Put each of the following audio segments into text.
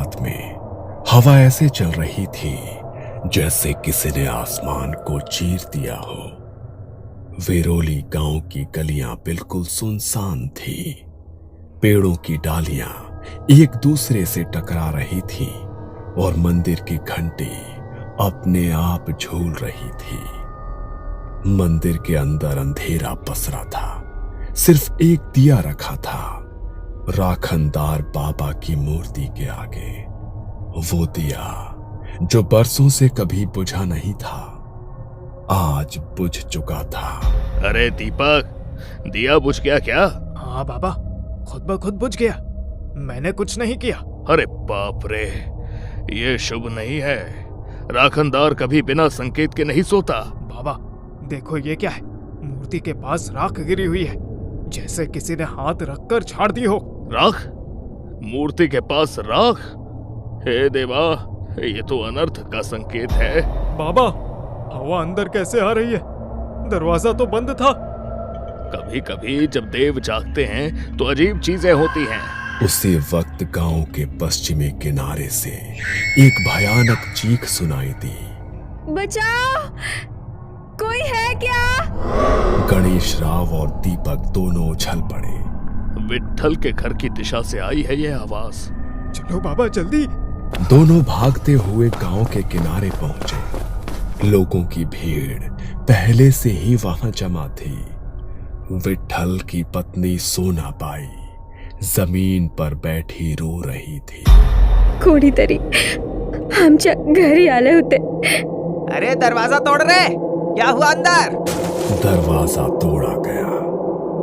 रात में हवा ऐसे चल रही थी जैसे किसी ने आसमान को चीर दिया हो। वेरोली गांव की गलियां बिल्कुल सुनसान थी। पेड़ों की डालियां एक दूसरे से टकरा रही थी और मंदिर की घंटी अपने आप झूल रही थी। मंदिर के अंदर अंधेरा पसरा था। सिर्फ एक दिया रखा था राखनदार बाबा की मूर्ति के आगे। वो दिया जो बरसों से कभी बुझा नहीं था, आज बुझ चुका था। अरे दीपक, दिया बुझ गया क्या? हाँ बाबा, खुद ब खुद बुझ गया। मैंने कुछ नहीं किया। अरे बाप रे, ये शुभ नहीं है। राखनदार कभी बिना संकेत के नहीं सोता। बाबा देखो, ये क्या है? मूर्ति के पास राख गिरी हुई है, जैसे किसी ने हाथ रखकर झाड़ दी हो। राख? मूर्ति के पास राख? हे देवा, ये तो अनर्थ का संकेत है। बाबा, हवा अंदर कैसे आ रही है? दरवाजा तो बंद था। कभी कभी जब देव जागते हैं तो अजीब चीजें होती हैं। उसी वक्त गांव के पश्चिमी किनारे से एक भयानक चीख सुनाई दी। बचाओ, कोई है क्या? गणेश राव और दीपक दोनों उछल पड़े। विट्ठल के घर की दिशा से आई है ये आवाज। चलो बाबा जल्दी। दोनों भागते हुए गांव के किनारे पहुंचे। लोगों की भीड़ पहले से ही वहां जमा थी। विट्ठल की पत्नी सोना बाई जमीन पर बैठी रो रही थी। कोणीतरी आमच्या घरी आले होते। अरे दरवाजा तोड़ रहे, क्या हुआ अंदर? दरवाजा तोड़ा गया।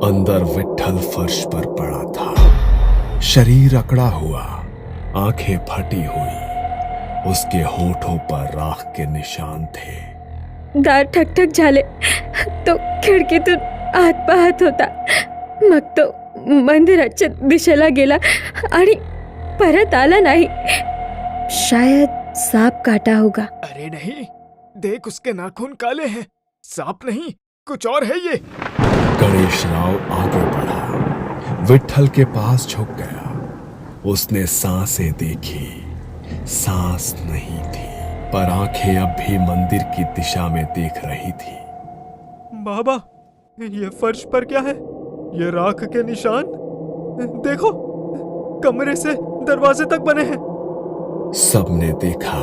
अंदर विट्ठल फर्श पर पड़ा था, शरीर अकड़ा हुआ, आंखें फटी हुई। उसके होठों पर राख के निशान थे। दार ठकठक झाले तो खिडकीतून आत पाहत होता। मग तो मंदिराच्या दिशेला गेला आणि परत आला नाही। शायद सांप काटा होगा। अरे नहीं, देख उसके नाखून काले हैं। सांप नहीं, कुछ और है ये। गणेश राव आगे बढ़ा, विट्ठल के पास झुक गया। उसने सांसें देखी, सांस नहीं थी, पर आंखें अब भी मंदिर की दिशा में देख रही थी। बाबा, ये फर्श पर क्या है? ये राख के निशान देखो, कमरे से दरवाजे तक बने हैं। सबने देखा,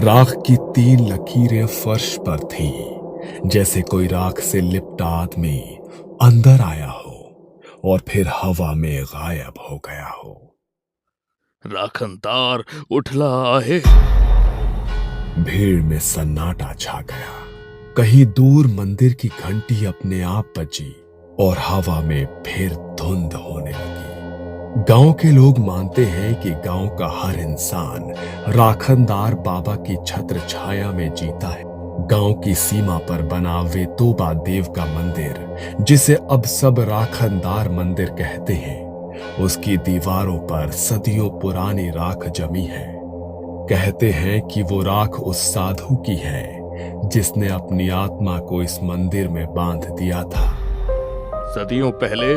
राख की 3 लकीरें फर्श पर थीं, जैसे कोई राख से लिपटा आदमी अंदर आया हो और फिर हवा में गायब हो गया हो। राखनदार उठला आहे। भीड़ में सन्नाटा छा गया। कहीं दूर मंदिर की घंटी अपने आप बजी और हवा में फिर धुंध होने लगी। गांव के लोग मानते हैं कि गांव का हर इंसान राखनदार बाबा की छत्र छाया में जीता है। गांव की सीमा पर बना वेतोबा देव का मंदिर, जिसे अब सब राखनदार मंदिर कहते हैं, उसकी दीवारों पर सदियों पुरानी राख जमी है। कहते हैं कि वो राख उस साधु की है जिसने अपनी आत्मा को इस मंदिर में बांध दिया था। सदियों पहले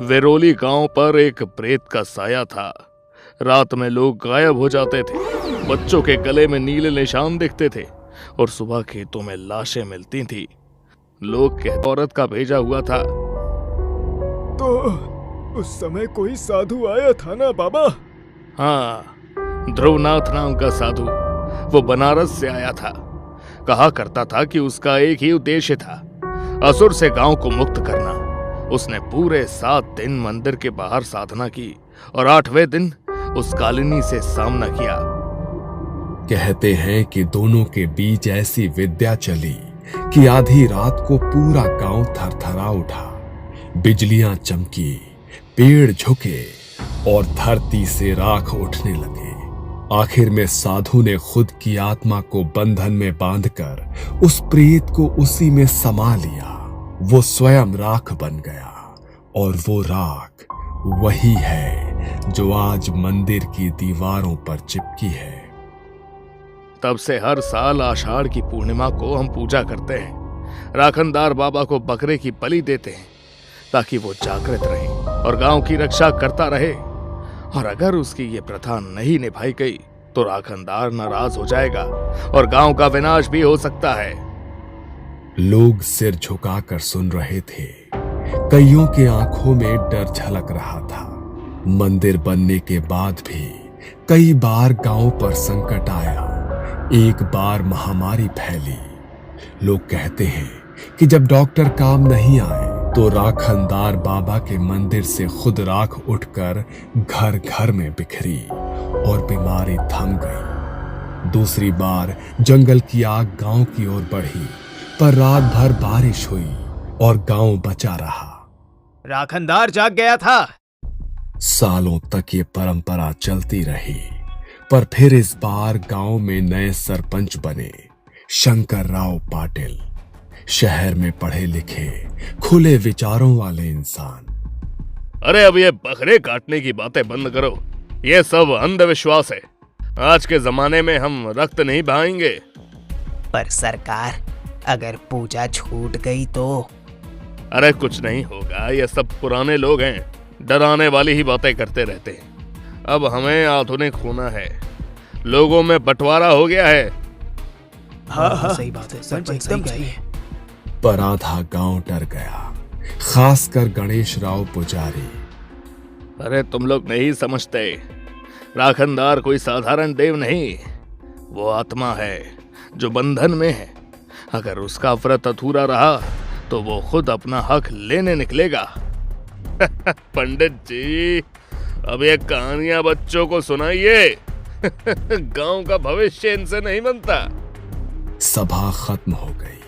वेरोली गांव पर एक प्रेत का साया था। रात में लोग गायब हो जाते थे, बच्चों के गले में नीले निशान दिखते थे और सुबह खेतों में लाशें मिलती थी। लोग कहते औरत का भेजा हुआ था। तो उस समय कोई साधु आया था ना बाबा? हाँ, ध्रुवनाथ नाम का साधु। वो बनारस से आया था। कहा करता था कि उसका एक ही उद्देश्य था, असुर से गांव को मुक्त करना। उसने पूरे 7 दिन मंदिर के बाहर साधना की और 8वें दिन उस कालिनी से सामना किया। कहते हैं कि दोनों के बीच ऐसी विद्या चली कि आधी रात को पूरा गांव थरथरा उठा। बिजलियां चमकी, पेड़ झुके और धरती से राख उठने लगे। आखिर में साधु ने खुद की आत्मा को बंधन में बांधकर उस प्रेत को उसी में समा लिया। वो स्वयं राख बन गया और वो राख वही है जो आज मंदिर की दीवारों पर चिपकी है। तब से हर साल आषाढ़ की पूर्णिमा को हम पूजा करते हैं। राखनदार बाबा को बकरे की बलि देते हैं ताकि वो जागृत रहे और गांव की रक्षा करता रहे। और अगर उसकी ये प्रथा नहीं निभाई गई तो राखनदार नाराज हो जाएगा और गांव का विनाश भी हो सकता है। लोग सिर झुकाकर सुन रहे थे। कईयों के आंखों में डर झलक रहा था। मंदिर बनने के बाद भी कई बार गांव पर संकट आया। एक बार महामारी फैली। लोग कहते हैं कि जब डॉक्टर काम नहीं आए तो राखनदार बाबा के मंदिर से खुद राख उठकर घर घर में बिखरी और बीमारी थम गई। दूसरी बार जंगल की आग गांव की ओर बढ़ी, पर रात भर बारिश हुई और गांव बचा रहा। राखनदार जाग गया था। सालों तक ये परंपरा चलती रही, पर फिर इस बार गांव में नए सरपंच बने शंकर राव पाटिल। शहर में पढ़े लिखे, खुले विचारों वाले इंसान। अरे अब ये बकरे काटने की बातें बंद करो। ये सब अंधविश्वास है। आज के जमाने में हम रक्त नहीं बहाएंगे। पर सरकार, अगर पूजा छूट गई तो? अरे कुछ नहीं होगा। ये सब पुराने लोग हैं, डराने वाली ही बातें करते रहते हैं। अब हमें आधुनिक होना है। लोगों में बंटवारा हो गया है। हाँ, सही बात है, सच एकदम सही है। पर आधा गांव डर गया, खासकर गणेश राव पुजारी। अरे तुम लोग नहीं समझते। राखनदार कोई साधारण देव नहीं, वो आत्मा है जो बंधन में है। अगर उसका व्रत अधूरा रहा तो वो खुद अपना हक लेने निकलेगा। पंडित जी, अब ये कहानियां बच्चों को सुनाइए। गांव का भविष्य इनसे नहीं बनता। सभा खत्म हो गई,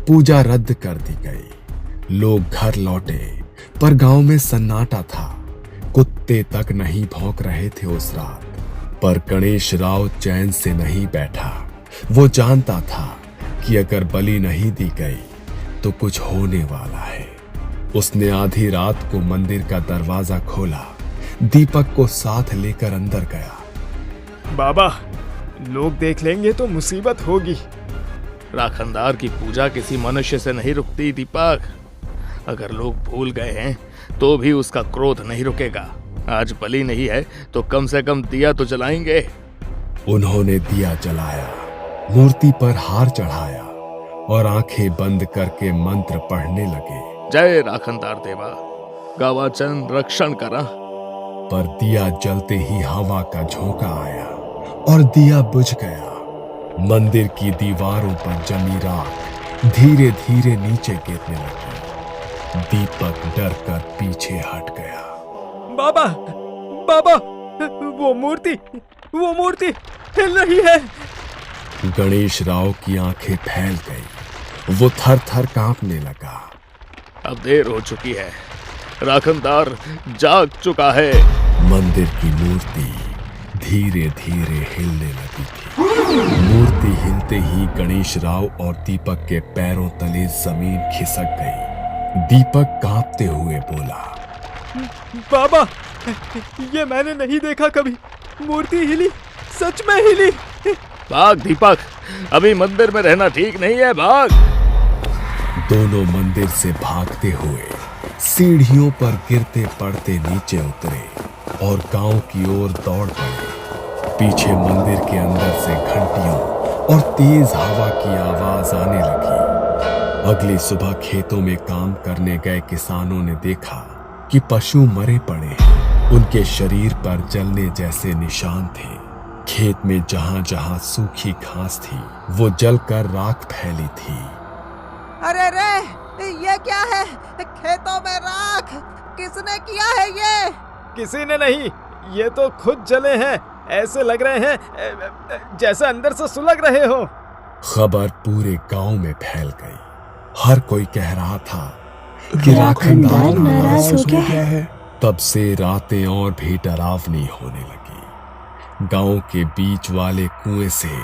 पूजा रद्द कर दी गई। लोग घर लौटे, पर गांव में सन्नाटा था। कुत्ते तक नहीं भौंक रहे थे उस रात। पर गणेश राव चैन से नहीं बैठा। वो जानता था कि अगर बलि नहीं दी गई तो कुछ होने वाला है। उसने आधी रात को मंदिर का दरवाजा खोला, दीपक को साथ लेकर अंदर गया। बाबा, लोग देख लेंगे तो मुसीबत होगी। राखनदार की पूजा किसी मनुष्य से नहीं रुकती दीपक। अगर लोग भूल गए हैं तो भी उसका क्रोध नहीं रुकेगा। आज बलि नहीं है तो कम से कम दिया तो जलाएंगे। उन्होंने दिया जलाया, मूर्ति पर हार चढ़ाया और आंखें बंद करके मंत्र पढ़ने लगे। जय राखनदार देवा, गावाचन रक्षण करा। पर दिया जलते ही हवा का झोंका आया और दिया बुझ गया। मंदिर की दीवारों पर जमी राख धीरे धीरे नीचे गिरने लगी। दीपक डर कर पीछे हट गया। बाबा, बाबा, वो मूर्ति हिल रही है। गणेश राव की आंखें फैल गई। वो थर थर कांपने लगा। अब देर हो चुकी है। राखनदार जाग चुका है। मंदिर की मूर्ति धीरे धीरे हिलने लगी थी। मूर्ति हिलते ही गणेश राव और दीपक के पैरों तले जमीन खिसक गई। दीपक कांपते हुए बोला, बाबा, ये मैंने नहीं देखा कभी। मूर्ति हिली, सच में हिली। भाग दीपक, अभी मंदिर में रहना ठीक नहीं है, भाग। दोनों मंदिर से भागते हुए सीढ़ियों पर गिरते पड़ते नीचे उतरे और गांव की ओर दौड़ पड़े। पीछे मंदिर के अंदर से घंटियों और तेज हवा की आवाज आने लगी। अगली सुबह खेतों में काम करने गए किसानों ने देखा कि पशु मरे पड़े हैं। उनके शरीर पर जलने जैसे निशान थे। खेत में जहां जहां सूखी घास थी वो जलकर राख फैली थी। अरे रे, ये क्या है? खेतों में राख किसने किया है? ये किसी ने नहीं, ये तो खुद जले हैं। ऐसे लग रहे हैं जैसे अंदर से सुलग रहे हो। खबर पूरे गांव में फैल गई। हर कोई कह रहा था कि राखनदार नाराज हो गया है। तब से रातें और भी डरावनी होने लगी। गांव के बीच वाले कुएं से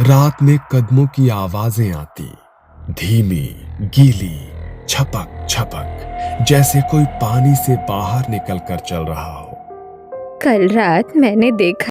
रात में कदमों की आवाजें आती, धीमी, गीली, छपक छपक, जैसे कोई पानी से बाहर निकलकर चल रहा हो। कल रात मैंने देखा